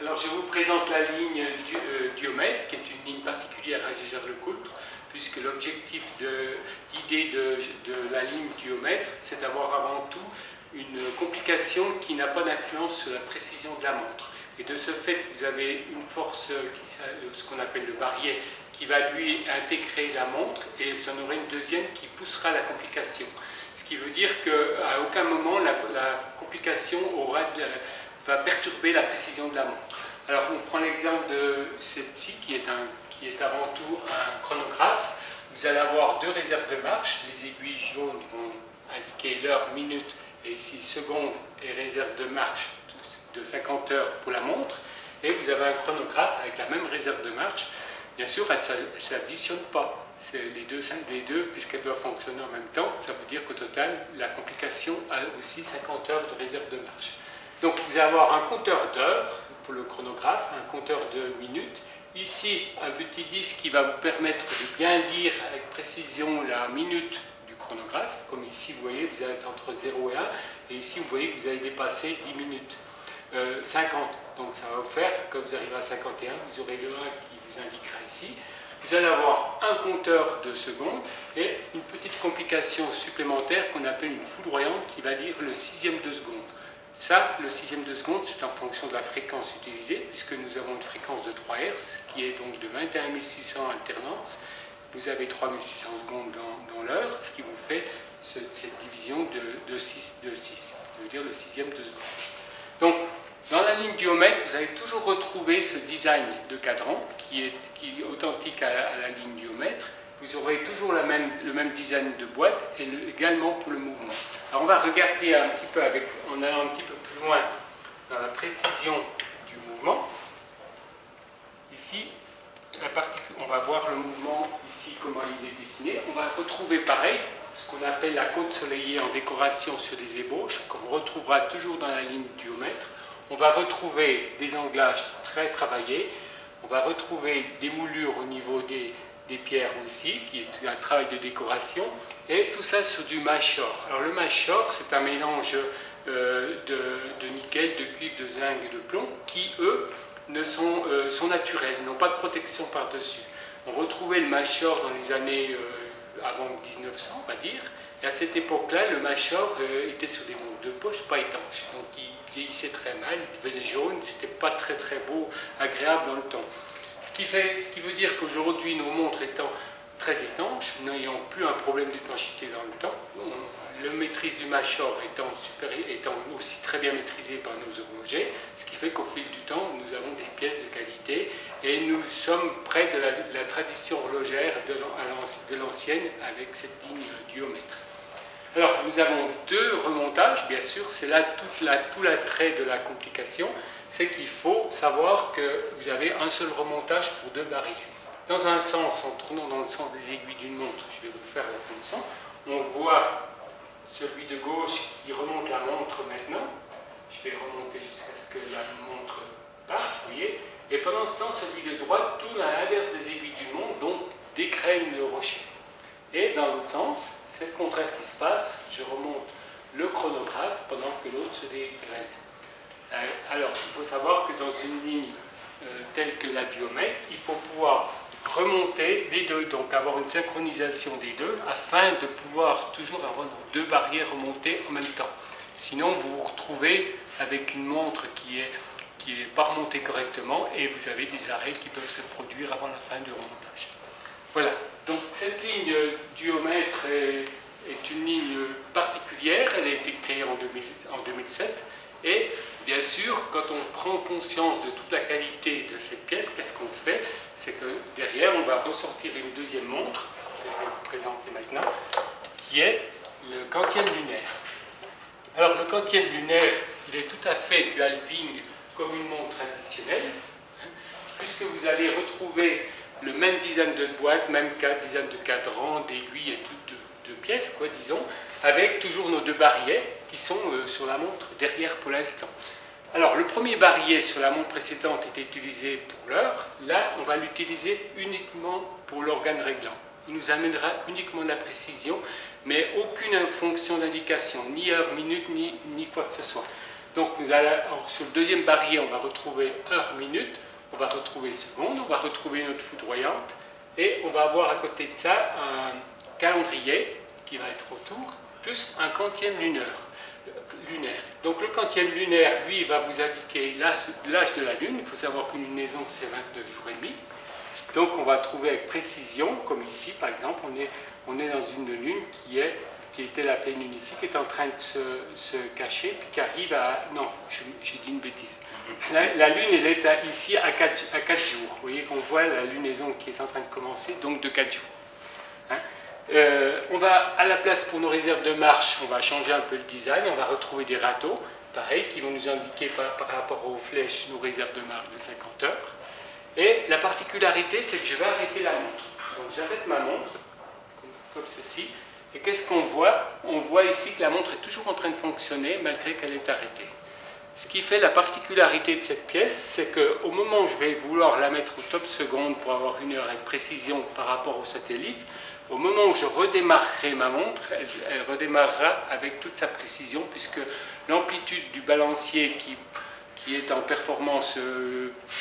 Alors je vous présente la ligne diomètre, qui est une ligne particulière à Gégère-Lecoultre, puisque l'objectif l'idée de la ligne diomètre, c'est d'avoir avant tout une complication qui n'a pas d'influence sur la précision de la montre. Et de ce fait, vous avez une force, ce qu'on appelle le barillet, qui va lui intégrer la montre, et vous en aurez une deuxième qui poussera la complication. Ce qui veut dire qu'à aucun moment la complication va perturber la précision de la montre. Alors on prend l'exemple de celle-ci qui est avant tout un chronographe. Vous allez avoir deux réserves de marche. Les aiguilles jaunes vont indiquer l'heure, minute, et ici seconde et réserve de marche de 50 heures pour la montre. Et vous avez un chronographe avec la même réserve de marche. Bien sûr, elle ne s'additionne pas. Les deux, puisqu'elles doivent fonctionner en même temps, ça veut dire qu'au total, la complication a aussi 50 heures de réserve de marche. Donc vous allez avoir un compteur d'heures pour le chronographe, un compteur de minutes. Ici, un petit disque qui va vous permettre de bien lire avec précision la minute du chronographe. Comme ici, vous voyez, vous êtes entre 0 et 1. Et ici, vous voyez que vous avez dépassé 10 minutes. 50. Donc ça va vous faire que quand vous arrivez à 51, vous aurez le 1 qui vous indiquera ici. Vous allez avoir un compteur de secondes et une petite complication supplémentaire qu'on appelle une foudroyante qui va lire le sixième de seconde. Ça, le sixième de seconde, c'est en fonction de la fréquence utilisée, puisque nous avons une fréquence de 3 Hz, qui est donc de 21 600 alternance. Vous avez 3600 secondes dans l'heure, ce qui vous fait cette division de 6, ça veut dire le sixième de seconde. Donc, dans la ligne diomètre, vous allez toujours retrouver ce design de cadran qui est authentique à la ligne diomètre. Vous aurez toujours le même design de boîte et également pour le mouvement. Alors on va regarder un petit peu en allant un petit peu plus loin dans la précision du mouvement. Ici, on va voir le mouvement ici, comment il est dessiné. On va retrouver pareil, ce qu'on appelle la côte soleillée en décoration sur les ébauches, qu'on retrouvera toujours dans la ligne diomètre. On va retrouver des anglages très travaillés. On va retrouver des moulures au niveau des pierres aussi, qui est un travail de décoration, et tout ça sur du mâchor. Alors le mâchor, c'est un mélange de nickel, de cuivre, de zinc et de plomb, qui eux sont naturels, n'ont pas de protection par-dessus. On retrouvait le mâchor dans les années avant 1900, on va dire, et à cette époque-là, le mâchor était sur des montres de poche pas étanches, donc il vieillissait très mal, il devenait jaune, c'était pas très beau, agréable dans le temps. Ce qui veut dire qu'aujourd'hui, nos montres étant très étanches, n'ayant plus un problème d'étanchéité dans le temps, la maîtrise du mâchor étant aussi très bien maîtrisée par nos horlogers, ce qui fait qu'au fil du temps, nous avons des pièces de qualité et nous sommes près de la tradition horlogère de l'ancienne avec cette ligne diomètre. Alors, nous avons deux remontages, bien sûr, c'est là tout l'attrait de la complication, c'est qu'il faut savoir que vous avez un seul remontage pour deux barilles. Dans un sens, en tournant dans le sens des aiguilles d'une montre, je vais vous faire la fonction, on voit celui de gauche qui remonte la montre maintenant. Je vais remonter jusqu'à ce que la montre parte, vous voyez. Et pendant ce temps, celui de droite tourne à l'inverse des aiguilles d'une montre, donc dégraine le rocher. Et dans l'autre sens, c'est le contraire qui se passe. Je remonte le chronographe pendant que l'autre se dégraine. Alors, il faut savoir que dans une ligne telle que la diomètre, il faut pouvoir remonter les deux, donc avoir une synchronisation des deux, afin de pouvoir toujours avoir nos deux barrières remontées en même temps. Sinon, vous vous retrouvez avec une montre qui est pas remontée correctement et vous avez des arrêts qui peuvent se produire avant la fin du remontage. Voilà, donc cette ligne diomètre est une ligne particulière, elle a été créée en 2007 et bien sûr, quand on prend conscience de toute la qualité de cette pièce, qu'est-ce qu'on fait? C'est que derrière, on va ressortir une deuxième montre, que je vais vous présenter maintenant, qui est le quantième lunaire. Alors, le quantième lunaire, il est tout à fait du halving comme une montre traditionnelle, puisque vous allez retrouver le même design de boîte, même design de cadran, d'aiguilles et de pièces, quoi, disons, avec toujours nos deux barillets qui sont sur la montre derrière pour l'instant. Alors, le premier barillet sur la montre précédente était utilisé pour l'heure. Là, on va l'utiliser uniquement pour l'organe réglant. Il nous amènera uniquement de la précision, mais aucune fonction d'indication, ni heure, minute, ni quoi que ce soit. Donc sur le deuxième barillet, on va retrouver heure-minute, on va retrouver seconde, on va retrouver notre foudroyante, et on va avoir à côté de ça un calendrier qui va être autour, plus un quantième lunaire. Donc le quantième lunaire, lui, va vous indiquer l'âge de la Lune. Il faut savoir qu'une lunaison, c'est 29 jours et demi. Donc on va trouver avec précision, comme ici par exemple, on est dans une Lune qui était la pleine Lune ici, qui est en train de se cacher, puis qui arrive à... Non, j'ai dit une bêtise. La Lune, elle est ici à 4 jours. Vous voyez qu'on voit la lunaison qui est en train de commencer, donc de 4 jours. Hein? On va, à la place pour nos réserves de marche, on va changer un peu le design, on va retrouver des râteaux, pareil, qui vont nous indiquer par rapport aux flèches nos réserves de marche de 50 heures. Et la particularité, c'est que je vais arrêter la montre. Donc j'arrête ma montre, comme ceci, et qu'est-ce qu'on voit? On voit ici que la montre est toujours en train de fonctionner, malgré qu'elle est arrêtée. Ce qui fait la particularité de cette pièce, c'est qu'au moment où je vais vouloir la mettre au top seconde pour avoir une heure avec précision par rapport au satellite, au moment où je redémarrerai ma montre, elle redémarrera avec toute sa précision, puisque l'amplitude du balancier qui est en performance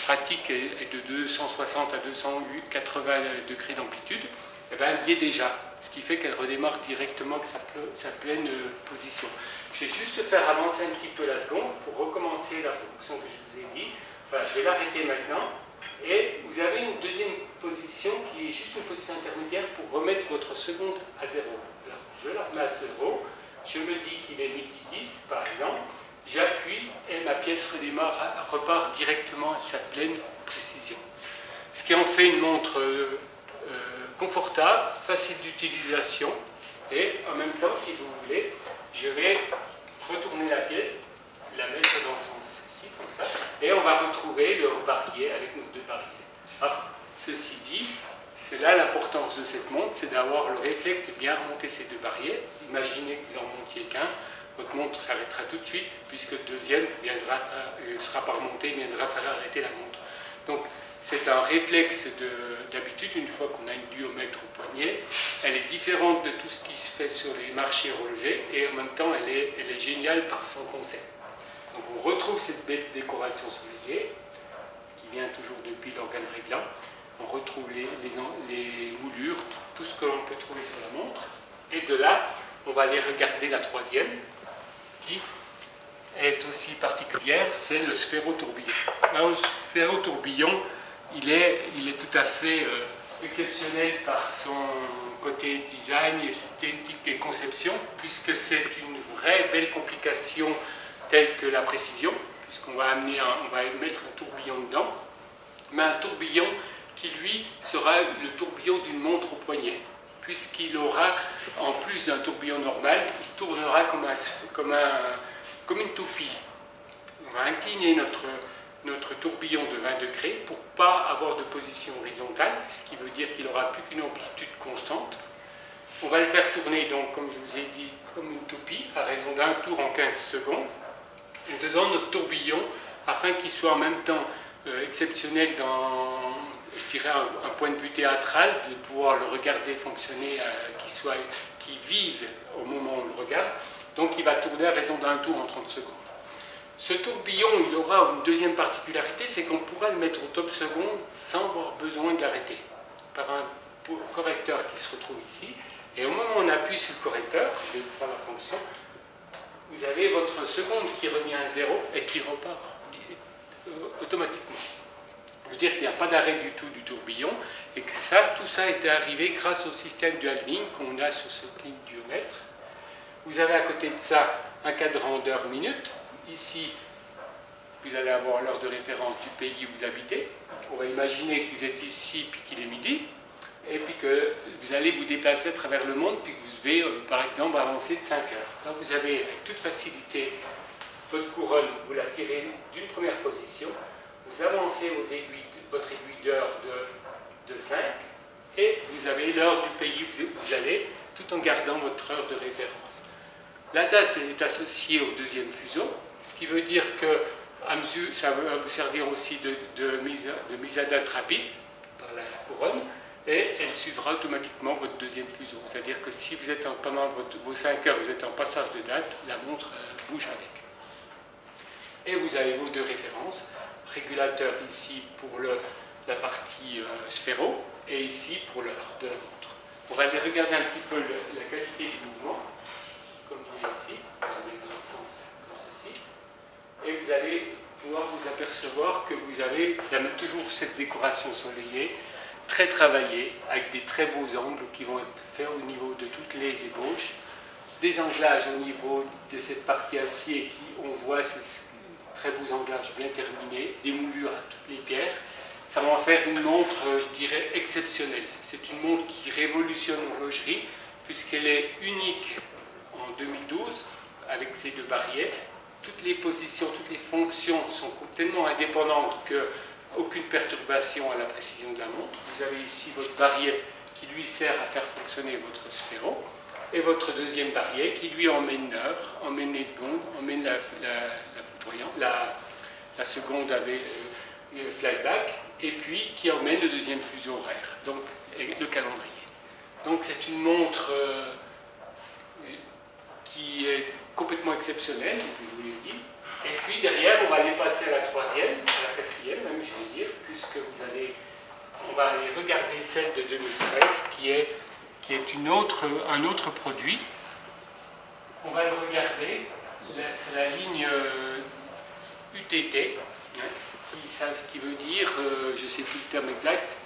pratique est de 260 à 280 degrés d'amplitude, eh bien, elle y est déjà, ce qui fait qu'elle redémarre directement avec sa pleine position. Je vais juste faire avancer un petit peu la seconde pour recommencer la fonction que je vous ai dit. Enfin, je vais l'arrêter maintenant. Et vous avez une deuxième position qui est juste une position intermédiaire pour remettre votre seconde à 0. Alors, je la remets à 0, je me dis qu'il est midi 10 par exemple, j'appuie et ma pièce repart directement avec sa pleine précision. Ce qui en fait une montre confortable, facile d'utilisation, et en même temps, si vous voulez, je vais retourner la pièce, la mettre dans ce sens-ci, comme ça, et on va retrouver le barillet avec nos deux barillet. Alors, ceci dit, c'est là l'importance de cette montre, c'est d'avoir le réflexe de bien remonter ces deux barillets. Imaginez que vous en montiez qu'un, votre montre s'arrêtera tout de suite, puisque le deuxième ne sera pas remonté, il viendra faire arrêter la montre. Donc, c'est un réflexe d'habitude, une fois qu'on a une duomètre au poignet. Elle est différente de tout ce qui se fait sur les marchés horlogers, et en même temps, elle est géniale par son concept. Donc, on retrouve cette belle décoration soleillée, qui vient toujours depuis l'organe réglant. On retrouve les moulures, tout ce que l'on peut trouver sur la montre. Et de là, on va aller regarder la troisième, qui est aussi particulière, c'est le sphérotourbillon. Alors, le sphérotourbillon, il est tout à fait exceptionnel par son côté design, esthétique et conception, puisque c'est une vraie belle complication telle que la précision, puisqu'on va mettre un tourbillon dedans, mais un tourbillon qui, lui, sera le tourbillon d'une montre au poignet, puisqu'il aura, en plus d'un tourbillon normal, il tournera comme une toupie. On va incliner notre tourbillon de 20 degrés pour ne pas avoir de position horizontale, ce qui veut dire qu'il n'aura plus qu'une amplitude constante. On va le faire tourner, donc, comme je vous ai dit, comme une toupie, à raison d'un tour en 15 secondes. Et dedans, notre tourbillon, afin qu'il soit en même temps exceptionnel dans, je dirais, un point de vue théâtral, de pouvoir le regarder fonctionner, qu'il vive au moment où on le regarde. Donc il va tourner à raison d'un tour en 30 secondes. Ce tourbillon, il aura une deuxième particularité, c'est qu'on pourra le mettre au top seconde sans avoir besoin de l'arrêter, par un correcteur qui se retrouve ici. Et au moment où on appuie sur le correcteur, je vais vous faire la fonction, vous avez votre seconde qui revient à 0 et qui repart automatiquement. Ça veut dire qu'il n'y a pas d'arrêt du tout du tourbillon, et que tout ça est arrivé grâce au système dual ligne qu'on a sur cette ligne duomètre. Vous avez à côté de ça un cadran d'heure-minute. Ici, vous allez avoir l'heure de référence du pays où vous habitez. On va imaginer que vous êtes ici, puis qu'il est midi, et puis que vous allez vous déplacer à travers le monde, puis que vous devez, par exemple, avancer de 5 heures. Là, vous avez avec toute facilité votre couronne, vous la tirez d'une première position, vous avancez votre aiguille d'heure de 5, et vous avez l'heure du pays où vous allez, tout en gardant votre heure de référence. La date est associée au deuxième fuseau, ce qui veut dire que ça va vous servir aussi de mise à date rapide par la couronne, et elle suivra automatiquement votre deuxième fuseau. C'est-à-dire que si vous êtes pendant vos 5 heures, vous êtes en passage de date, la montre bouge avec. vous avez vos deux références, régulateur ici pour la partie sphéro, et ici pour l'heure de la montre. On va aller regarder un petit peu la qualité du mouvement, comme il est ici, dans le sens comme ceci, et vous allez pouvoir vous apercevoir que vous avez toujours cette décoration soleillée, très travaillée, avec des très beaux angles qui vont être faits au niveau de toutes les ébauches, des anglages au niveau de cette partie acier qui, on voit ces très beaux anglages bien terminés, des moulures à toutes les pierres. Ça va en faire une montre, je dirais, exceptionnelle. C'est une montre qui révolutionne l'horlogerie puisqu'elle est unique en 2012 avec ces deux barillet. Toutes les positions, toutes les fonctions sont tellement indépendantes qu'aucune perturbation à la précision de la montre. Vous avez ici votre barillet qui lui sert à faire fonctionner votre sphéro et votre deuxième barillet qui lui emmène l'heure, emmène les secondes, emmène la foudroyante, la seconde avec le flyback et puis qui emmène le deuxième fuseau horaire, donc le calendrier. Donc c'est une montre qui est complètement exceptionnelle, je vous l'ai dit. Et puis derrière, on va aller passer à la troisième, à la quatrième même, je vais dire, puisque on va aller regarder celle de 2013, qui est un autre produit. On va le regarder, c'est la ligne UTT, ce qui veut dire, je ne sais plus le terme exact,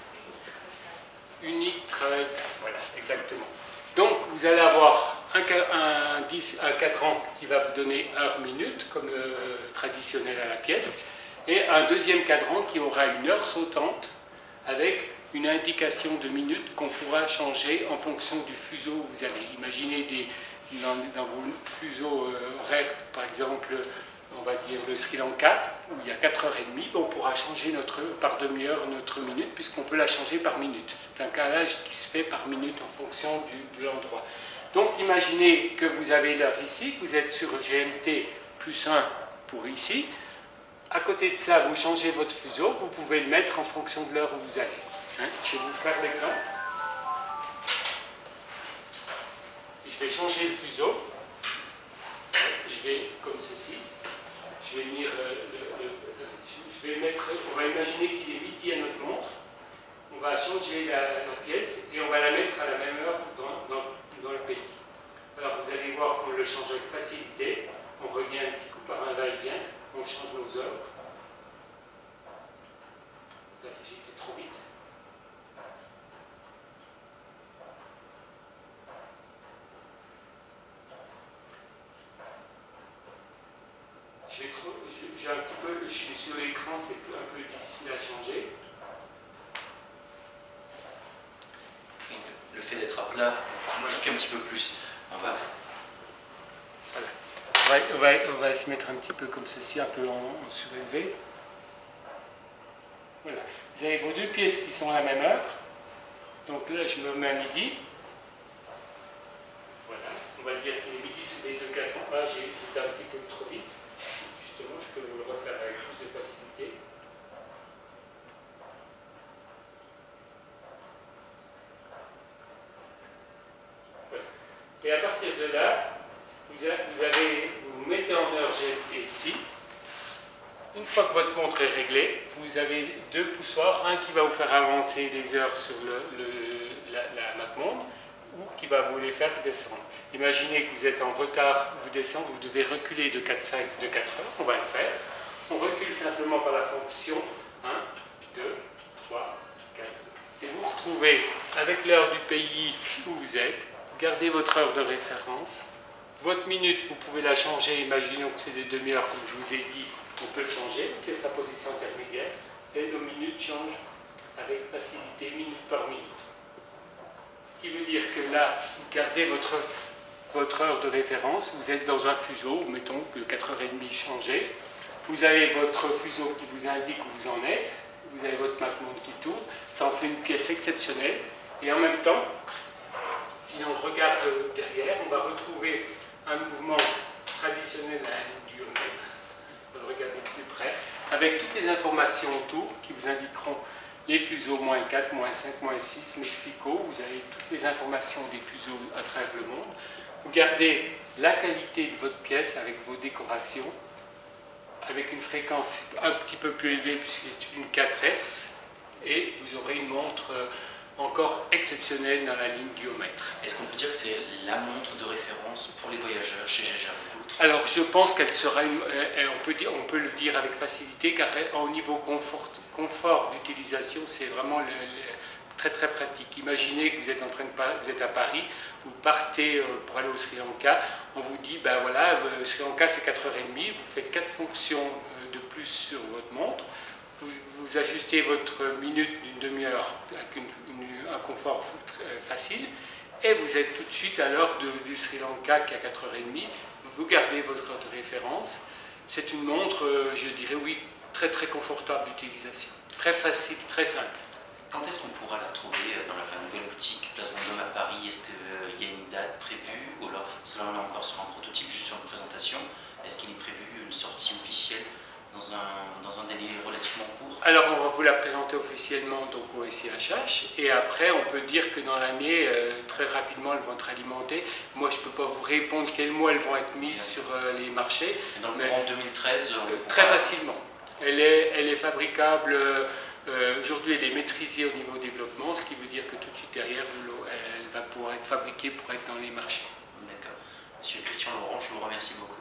unique travail, voilà, exactement. Donc vous allez avoir un cadran qui va vous donner heure-minute, comme traditionnel à la pièce, et un deuxième cadran qui aura une heure sautante avec une indication de minutes qu'on pourra changer en fonction du fuseau où vous allez. Imaginez dans vos fuseaux horaires, par exemple, on va dire le Sri Lanka, où il y a 4h30, on pourra changer par demi-heure notre minute, puisqu'on peut la changer par minute. C'est un calage qui se fait par minute en fonction de l'endroit. Donc imaginez que vous avez l'heure ici, que vous êtes sur GMT plus 1 pour ici. À côté de ça, vous changez votre fuseau, vous pouvez le mettre en fonction de l'heure où vous allez. Je vais vous faire l'exemple. Je vais changer le fuseau. Je vais comme ceci. Je vais venir je vais mettre, on va imaginer qu'il est midi à notre montre. On va changer la pièce et on va la mettre à la même heure dans le pays. Alors vous allez voir qu'on le change avec facilité. On revient un petit coup par un va-et-vient. On change nos heures. J'étais trop vite. Je suis sur l'écran, c'est un peu difficile à changer. Le fait d'être à plat, clique un petit peu plus. Voilà. On va se mettre un petit peu comme ceci, un peu en surélevé. Voilà. Vous avez vos deux pièces qui sont à la même heure. Donc là, je me mets à midi. Voilà. On va dire qu'il est midi sur les deux cadrans. Là, j'étais un petit peu trop vite. Justement, je peux vous le refaire avec plus de facilité. Voilà. Et à partir de là, vous mettez en heure GMT ici. Une fois que votre montre est réglée, vous avez deux poussoirs, un qui va vous faire avancer les heures sur la map-monde ou qui va vous les faire descendre. Imaginez que vous êtes en retard, vous descendez, vous devez reculer de 4 heures, on va le faire. On recule simplement par la fonction 1, 2, 3, 4. Et vous vous retrouvez avec l'heure du pays où vous êtes, gardez votre heure de référence. Votre minute, vous pouvez la changer, imaginons que c'est des demi-heures, comme je vous ai dit, on peut le changer, c'est sa position intermédiaire, et nos minutes changent avec facilité, minute par minute. Ce qui veut dire que là, vous gardez votre heure de référence, vous êtes dans un fuseau, mettons que 4h30 changé, vous avez votre fuseau qui vous indique où vous en êtes, vous avez votre map-monde qui tourne, ça en fait une pièce exceptionnelle, et en même temps, si on regarde derrière, on va retrouver un mouvement traditionnel à la ligne du diomètre. On va le regarder plus près, avec toutes les informations autour qui vous indiqueront les fuseaux -4, -5, -6, Mexico. Vous avez toutes les informations des fuseaux à travers le monde. Vous gardez la qualité de votre pièce avec vos décorations avec une fréquence un petit peu plus élevée puisqu'il est une 4 Hz, et vous aurez une montre encore exceptionnelle dans la ligne Duomètre. Est-ce qu'on peut dire que c'est la montre de référence pour les voyageurs chez Jaeger-LeCoultre? Alors je pense qu'elle sera, on peut le dire avec facilité, car au niveau confort d'utilisation, c'est vraiment très très pratique. Imaginez que vous êtes, vous êtes à Paris, vous partez pour aller au Sri Lanka, on vous dit, ben voilà, Sri Lanka c'est 4h30, vous faites 4 fonctions de plus sur votre montre, vous ajustez votre minute d'une demi-heure avec un confort facile, et vous êtes tout de suite à l'heure du Sri Lanka qui est à 4h30, vous gardez votre référence. C'est une montre, je dirais oui, très très confortable d'utilisation, très facile, très simple. Quand est-ce qu'on pourra la trouver dans la nouvelle boutique Place Vendôme à Paris? Est-ce qu'il y a une date prévue? Ou alors, parce que là on est encore sur un prototype, juste sur une présentation, est-ce qu'il est prévu une sortie officielle dans un délai relativement court? Alors on va vous la présenter officiellement donc au SIHH, et après on peut dire que dans l'année, très rapidement elles vont être alimentées. Moi je ne peux pas vous répondre quels mois elles vont être mises sur les marchés. Et dans le courant 2013 très facilement. Elle est fabricable, aujourd'hui elle est maîtrisée au niveau développement, ce qui veut dire que tout de suite derrière elle va pouvoir être fabriquée pour être dans les marchés. D'accord. Monsieur Christian Laurent, je vous remercie beaucoup.